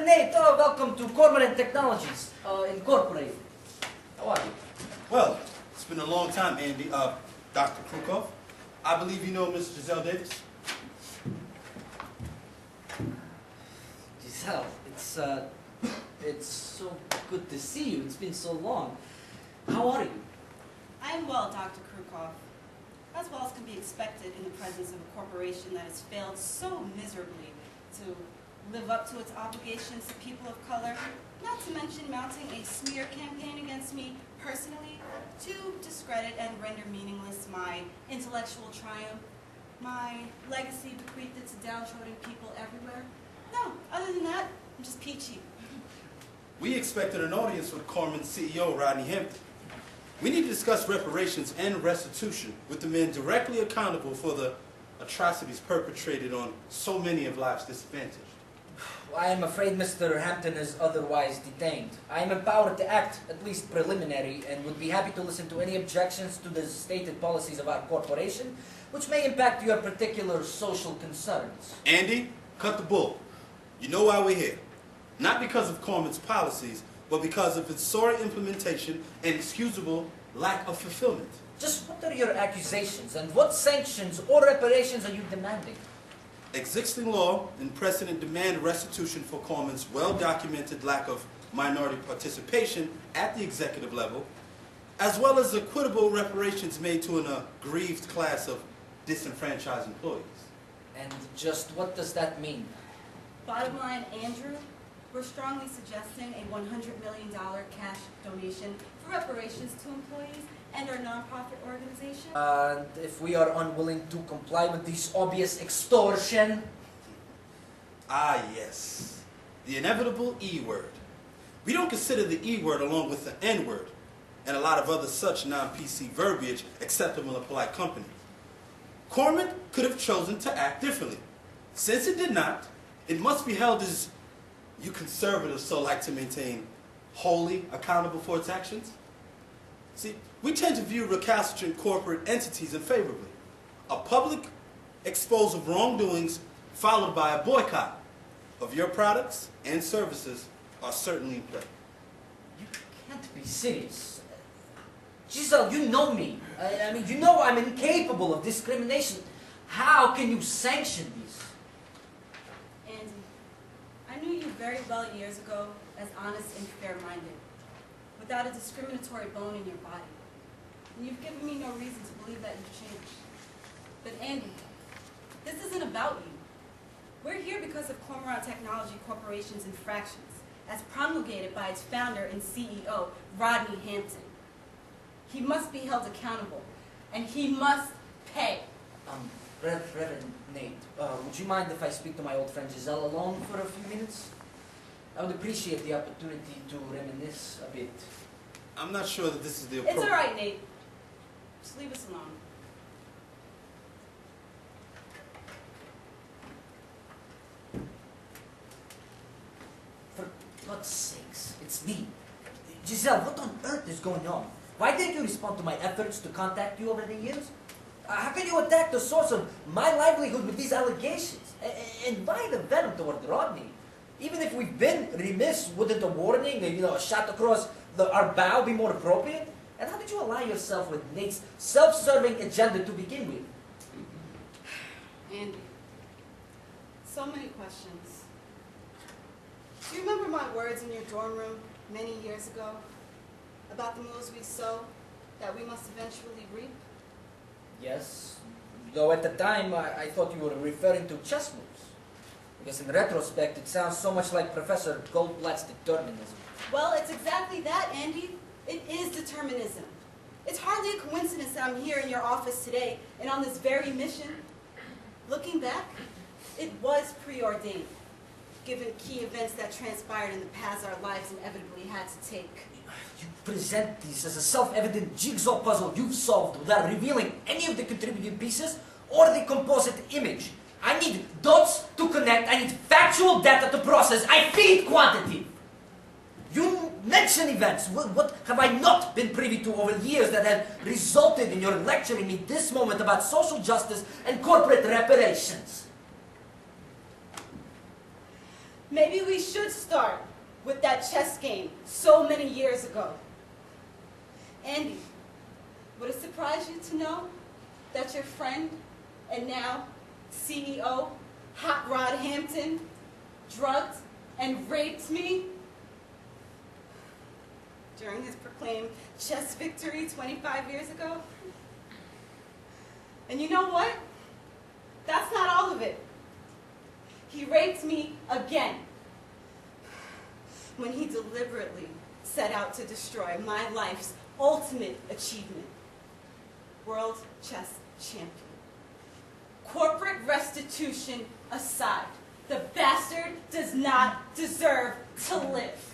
Nate. Oh, welcome to Cormorant Technologies, Incorporated. How are you? Well, it's been a long time, Andy. Dr. Krukoff, I believe you know Miss Giselle Davis? Giselle, it's so good to see you. It's been so long. How are you? I'm well, Dr. Krukoff. As well as can be expected in the presence of a corporation that has failed so miserably to live up to its obligations to people of color, not to mention mounting a smear campaign against me personally to discredit and render meaningless my intellectual triumph, my legacy bequeathed to downtrodden people everywhere. No, other than that, I'm just peachy. We expected an audience with Cormorant CEO Rodney Hampton. We need to discuss reparations and restitution with the men directly accountable for the atrocities perpetrated on so many of life's disadvantaged. I am afraid Mr. Hampton is otherwise detained. I am empowered to act, at least preliminary, and would be happy to listen to any objections to the stated policies of our corporation, which may impact your particular social concerns. Andy, cut the bull. You know why we're here. Not because of Cormorant's policies, but because of its sorry implementation and excusable lack of fulfillment. Just what are your accusations, and what sanctions or reparations are you demanding? Existing law and precedent demand restitution for Cormorant's well-documented lack of minority participation at the executive level, as well as equitable reparations made to an aggrieved class of disenfranchised employees. And just what does that mean? Bottom line, Andrew, we're strongly suggesting a $100 million cash donation for reparations to employees and our nonprofit organization. And if we are unwilling to comply with this obvious extortion? Ah, yes. The inevitable E word. We don't consider the E word along with the N word and a lot of other such non-PC verbiage acceptable in a polite company. Cormorant could have chosen to act differently. Since it did not, it must be held as you conservatives so like to maintain wholly accountable for its actions. See, we tend to view recalcitrant corporate entities unfavorably. A public exposure of wrongdoings followed by a boycott of your products and services are certainly in play. You can't be serious. Giselle, you know me. I mean, you know I'm incapable of discrimination. How can you sanction these? Andy, I knew you very well years ago as honest and fair-minded, without a discriminatory bone in your body. And you've given me no reason to believe that you've changed. But Andy, this isn't about you. We're here because of Cormorant Technology Corporation's infractions, as promulgated by its founder and CEO, Rodney Hampton. He must be held accountable, and he must pay. Reverend Nate, would you mind if I speak to my old friend Giselle alone for a few minutes? I would appreciate the opportunity to reminisce a bit. I'm not sure that this is the approach. It's all right, Nate. Just leave us alone. For God's sakes, it's me. Giselle, what on earth is going on? Why didn't you respond to my efforts to contact you over the years? How can you attack the source of my livelihood with these allegations? And why the venom toward Rodney? Even if we've been remiss, wouldn't a warning, a shot across our bow be more appropriate? And how did you ally yourself with Nate's self-serving agenda to begin with? Andy, so many questions. Do you remember my words in your dorm room many years ago about the moves we sow that we must eventually reap? Yes, though at the time I thought you were referring to chess moves. Because in retrospect, it sounds so much like Professor Goldblatt's determinism. Well, it's exactly that, Andy. It is determinism. It's hardly a coincidence that I'm here in your office today and on this very mission. Looking back, it was preordained, given key events that transpired in the paths our lives inevitably had to take. You present these as a self-evident jigsaw puzzle you've solved without revealing any of the contributing pieces or the composite image. I need dots to connect, I need factual data to process, I feed quantity. You mention events. What have I not been privy to over the years that have resulted in your lecturing me this moment about social justice and corporate reparations? Maybe we should start with that chess game so many years ago. Andy, would it surprise you to know that your friend and now CEO, Hotrod Hampton, drugged and raped me during his proclaimed chess victory 25 years ago? And you know what? That's not all of it. He raped me again when he deliberately set out to destroy my life's ultimate achievement, world chess champion. Corporate restitution aside, the bastard does not deserve to live.